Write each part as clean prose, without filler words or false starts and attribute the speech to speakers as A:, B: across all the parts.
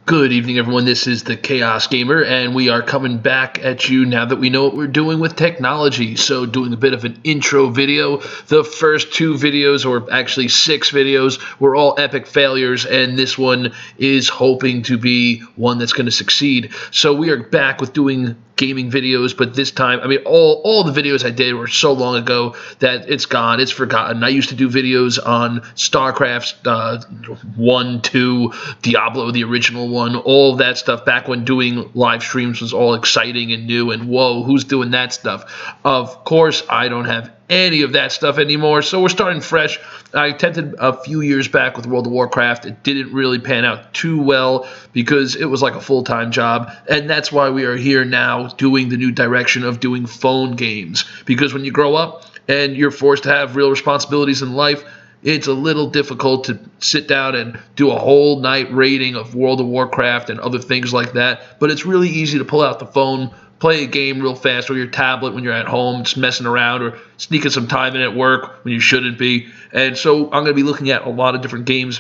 A: Good evening, everyone. This is the Chaos Gamer, and we are coming back at you now that we know what we're doing with technology. So, doing a bit of an intro video. The first two videos, or actually 6 videos, were all epic failures, and this one is hoping to be one that's going to succeed. So, we are back with doing gaming videos, but this time, I mean, all the videos I did were so long ago that it's gone, it's forgotten. I used to do videos on StarCraft 1, 2, Diablo, the original one, all that stuff back when doing live streams was all exciting and new, and whoa, who's doing that stuff? Of course, I don't have any of that stuff anymore, so we're starting fresh. I attempted a few years back with World of Warcraft. It didn't really pan out too well because it was like a full-time job, and that's why we are here now doing the new direction of doing phone games, because when you grow up and you're forced to have real responsibilities in life, it's a little difficult to sit down and do a whole night rating of World of Warcraft and other things like that, but it's really easy to pull out the phone, play a game real fast, or your tablet when you're at home just messing around, or sneaking some time in at work when you shouldn't be. And so I'm going to be looking at a lot of different games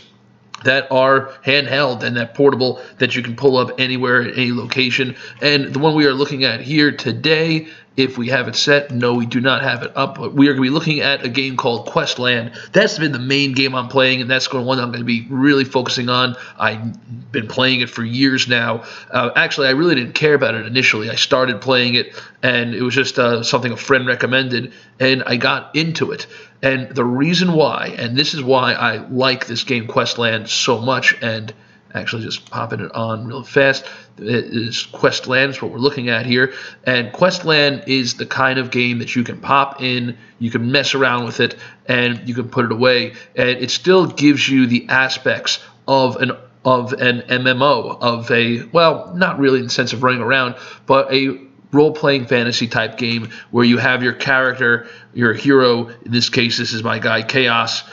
A: that are handheld and that portable that you can pull up anywhere at any location. And the one we are looking at here today, if we have it set, no, we do not have it up, but we are going to be looking at a game called Questland. That's been the main game I'm playing, and that's the one I'm going to be really focusing on. I've been playing it for years now. Actually, I really didn't care about it initially. I started playing it, and it was just something a friend recommended, and I got into it. And the reason why, and this is why I like this game Questland so much, and actually just popping it on real fast, it is Questland is what we're looking at here. And Questland is the kind of game that you can pop in, you can mess around with it, and you can put it away, and it still gives you the aspects of an MMO, of a, well, not really in the sense of running around, but a role-playing fantasy type game where you have your character, your hero. In this case, this is my guy Chaos,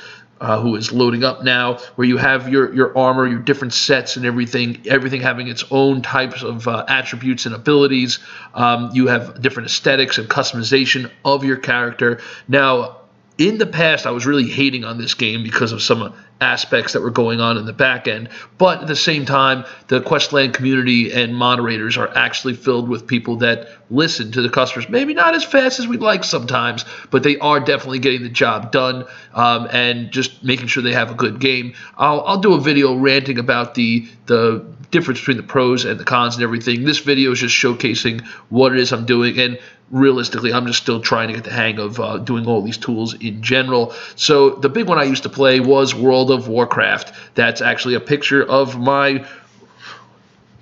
A: who is loading up now, where you have your armor, your different sets and everything having its own types of attributes and abilities. You have different aesthetics and customization of your character. Now, in the past, I was really hating on this game because of some aspects that were going on in the back end, but at the same time, the Questland community and moderators are actually filled with people that listen to the customers, maybe not as fast as we'd like sometimes, but they are definitely getting the job done, and just making sure they have a good game. I'll do a video ranting about the difference between the pros and the cons and everything. This video is just showcasing what it is I'm doing, and realistically, I'm just still trying to get the hang of doing all these tools in general. So the big one I used to play was World of Warcraft. That's actually a picture of my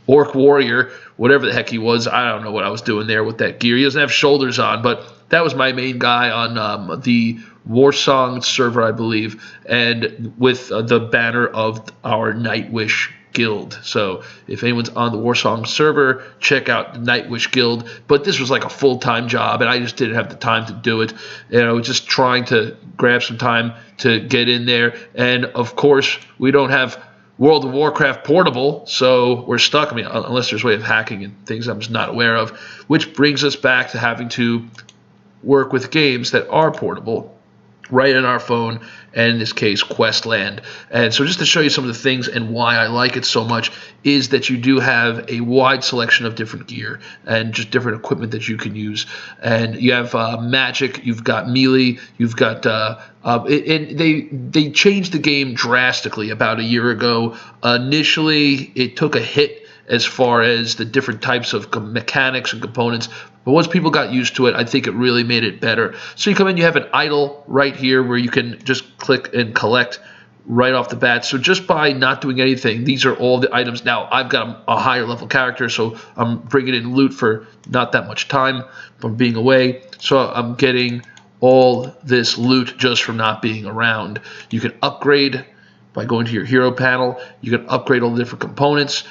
A: orc warrior, whatever the heck he was. I don't know what I was doing there with that gear. He doesn't have shoulders on, but that was my main guy on the Warsong server, I believe, and with the banner of our Nightwish Guild. So if anyone's on the Warsong server, check out the Nightwish Guild. But this was like a full-time job, and I just didn't have the time to do it. And I was just trying to grab some time to get in there. And of course, we don't have World of Warcraft portable, so we're stuck. I mean, unless there's a way of hacking and things I'm just not aware of, which brings us back to having to work with games that are portable right on our phone, and in this case, Questland. And so just to show you some of the things and why I like it so much is that you do have a wide selection of different gear and just different equipment that you can use. And you have magic, you've got melee, you've got and they changed the game drastically about a year ago. Initially, it took a hit as far as the different types of mechanics and components, but once people got used to it, I think it really made it better. So you come in, you have an idol right here where you can just click and collect right off the bat. So just by not doing anything, these are all the items. Now, I've got a higher level character, so I'm bringing in loot for not that much time from being away. So I'm getting all this loot just from not being around. You can upgrade by going to your hero panel. You can upgrade all the different components.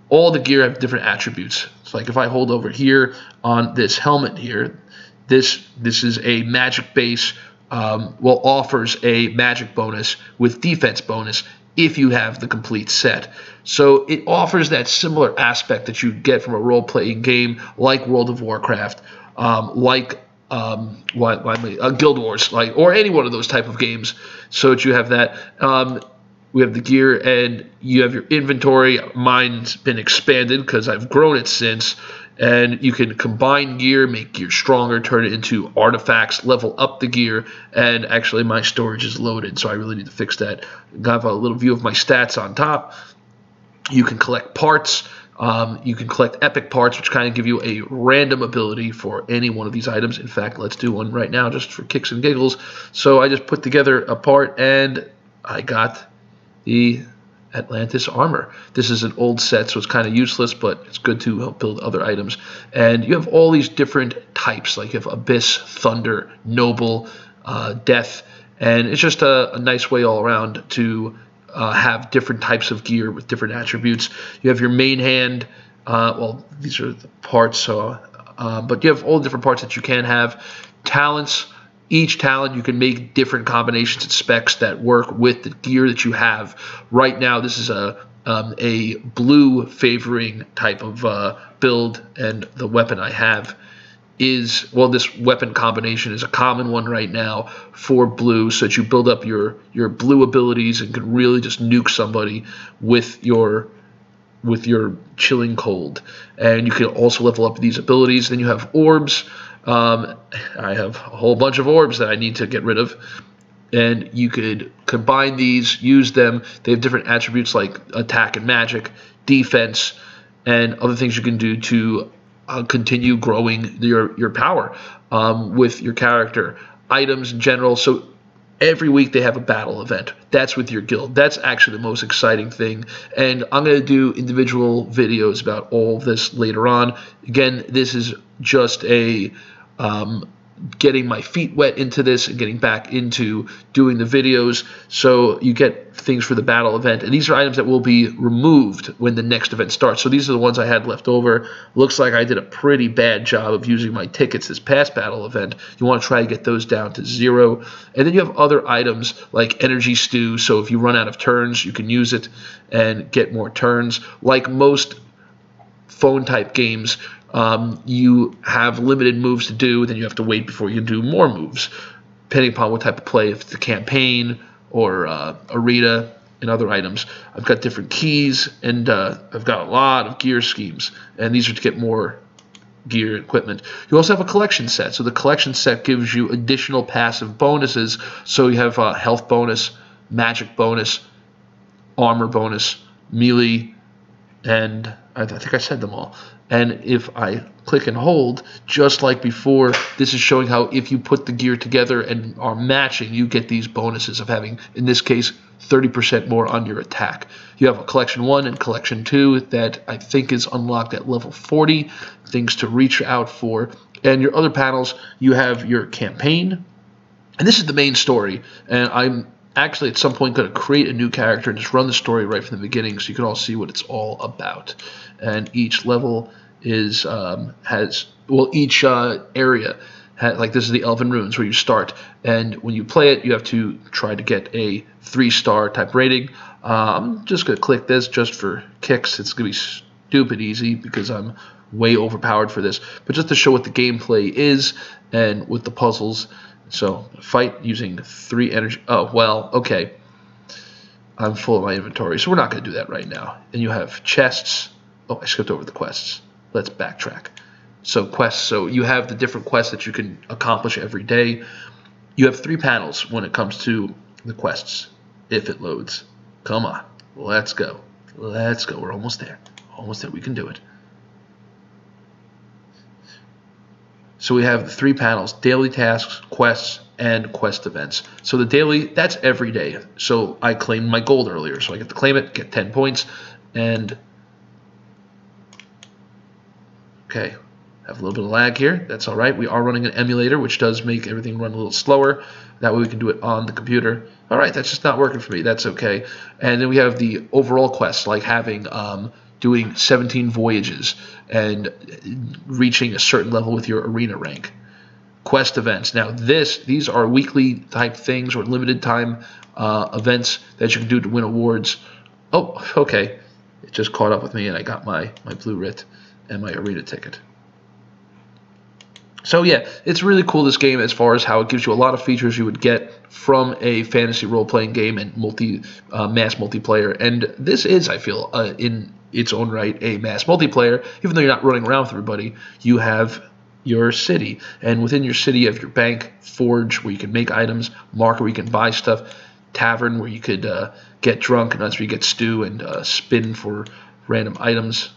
A: All the gear have different attributes. So like if I hold over here on this helmet here, this is a magic base, offers a magic bonus with defense bonus if you have the complete set. So it offers that similar aspect that you get from a role-playing game like World of Warcraft, like Guild Wars, or any one of those type of games, so that you have that. we have the gear, and you have your inventory. Mine's been expanded because I've grown it since. And you can combine gear, make gear stronger, turn it into artifacts, level up the gear, and actually my storage is loaded, so I really need to fix that. I have a little view of my stats on top. You can collect parts. You can collect epic parts, which kind of give you a random ability for any one of these items. In fact, let's do one right now just for kicks and giggles. So I just put together a part, and I got the Atlantis armor. This is an old set, so it's kind of useless, but it's good to help build other items. And you have all these different types, like you have Abyss, Thunder, Noble, Death, and it's just a nice way all around to have different types of gear with different attributes. You have your main hand. Well, these are the parts, so but you have all the different parts that you can have. Talents. Each talent you can make different combinations and specs that work with the gear that you have. Right now, this is a blue favoring type of build, and the weapon I have is, well, this weapon combination is a common one right now for blue, so that you build up your blue abilities and can really just nuke somebody with your chilling cold. And you can also level up these abilities. Then you have orbs. I have a whole bunch of orbs that I need to get rid of, and you could combine these, use them. They have different attributes like attack and magic, defense, and other things you can do to continue growing your power with your character. Items in general. So every week they have a battle event. That's with your guild. That's actually the most exciting thing. And I'm going to do individual videos about all of this later on. Again, this is just a getting my feet wet into this and getting back into doing the videos. So you get things for the battle event. And these are items that will be removed when the next event starts. So these are the ones I had left over. Looks like I did a pretty bad job of using my tickets this past battle event. You want to try to get those down to 0. And then you have other items like Energy Stew. So if you run out of turns, you can use it and get more turns. Like most phone type games, you have limited moves to do, then you have to wait before you do more moves, depending upon what type of play, if it's a campaign or arena and other items. I've got different keys, and I've got a lot of gear schemes, and these are to get more gear equipment. You also have a collection set. So the collection set gives you additional passive bonuses. So you have a health bonus, magic bonus, armor bonus, melee, and I think I said them all. And if I click and hold, just like before, this is showing how if you put the gear together and are matching, you get these bonuses of having, in this case, 30% more on your attack. You have a collection 1 and collection 2 that I think is unlocked at level 40, things to reach out for. And your other panels, you have your campaign, and this is the main story. And I'm actually at some point going to create a new character and just run the story right from the beginning so you can all see what it's all about. And each level is each area has, like, this is the Elven Ruins where you start, and when you play it you have to try to get a 3-star type rating. I'm just going to click this just for kicks. It's going to be stupid easy because I'm way overpowered for this, but just to show what the gameplay is and with the puzzles. So fight using 3 energy. Oh, well, okay. I'm full of my inventory, so we're not going to do that right now. And you have chests. Oh, I skipped over the quests. Let's backtrack. So quests. So you have the different quests that you can accomplish every day. You have 3 panels when it comes to the quests, if it loads. Come on. Let's go. Let's go. We're almost there. Almost there. We can do it. So we have the 3 panels: daily tasks, quests, and quest events. So the daily, that's every day. So I claimed my gold earlier, so I get to claim it, get 10 points, and okay, have a little bit of lag here. That's all right. We are running an emulator, which does make everything run a little slower. That way we can do it on the computer. All right, that's just not working for me. That's okay. And then we have the overall quests, like having doing 17 voyages and reaching a certain level with your arena rank. Quest events. Now these are weekly type things or limited time events that you can do to win awards. Oh, okay. It just caught up with me and I got my blue writ and my arena ticket. So yeah, it's really cool, this game, as far as how it gives you a lot of features you would get from a fantasy role-playing game and mass multiplayer. And this is, I feel, in its own right, a mass multiplayer. Even though you're not running around with everybody, you have your city, and within your city you have your bank, forge where you can make items, market where you can buy stuff, tavern where you could get drunk, and that's where you get stew and spin for random items.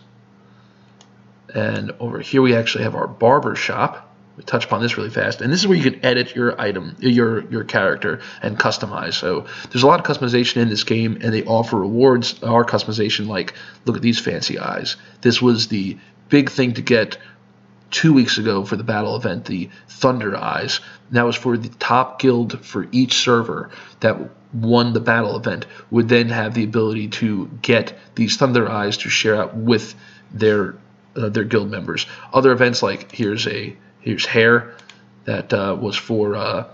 A: And over here we actually have our barber shop. We touch upon this really fast, and this is where you can edit your item, your character, and customize. So there's a lot of customization in this game, and they offer rewards. Our customization, like, look at these fancy eyes. This was the big thing to get 2 weeks ago for the battle event, the Thunder Eyes. And that was for the top guild for each server that won the battle event would then have the ability to get these Thunder Eyes to share out with their guild members. Other events, like here's hair that was for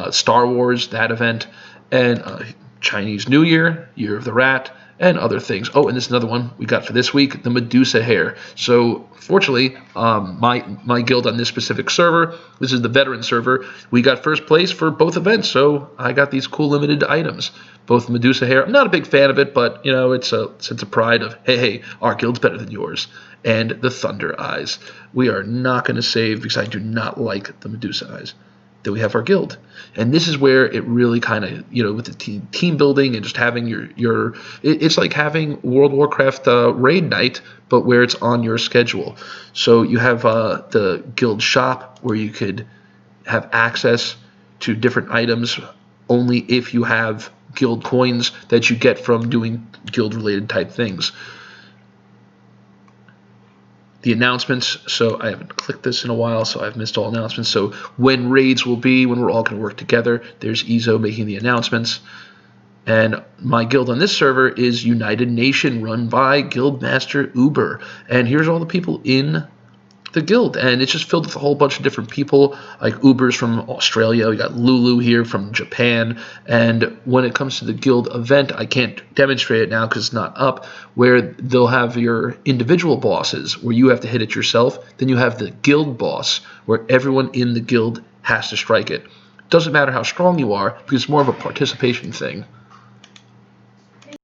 A: Star Wars, that event, and Chinese New Year, Year of the Rat, and other things. Oh, and this is another one we got for this week, the Medusa hair. So fortunately, my guild on this specific server, this is the veteran server, we got first place for both events. So I got these cool limited items, both Medusa hair. I'm not a big fan of it, but it's a sense of pride of, hey, our guild's better than yours. And the Thunder Eyes. We are not going to save because I do not like the Medusa Eyes. Then we have our guild, and this is where it really kind of, with the team building and just having it's like having World of Warcraft raid night, but where it's on your schedule. So you have the guild shop where you could have access to different items only if you have guild coins that you get from doing guild related type things. The announcements, so I haven't clicked this in a while, so I've missed all announcements. So when raids will be, when we're all going to work together, there's Ezo making the announcements. And my guild on this server is United Nation, run by Guildmaster Uber. And here's all the people in the guild, and it's just filled with a whole bunch of different people, like Uber's from Australia, we got Lulu here from Japan. And when it comes to the guild event, I can't demonstrate it now because it's not up, where they'll have your individual bosses where you have to hit it yourself. Then you have the guild boss where everyone in the guild has to strike it. Doesn't matter how strong you are because it's more of a participation thing.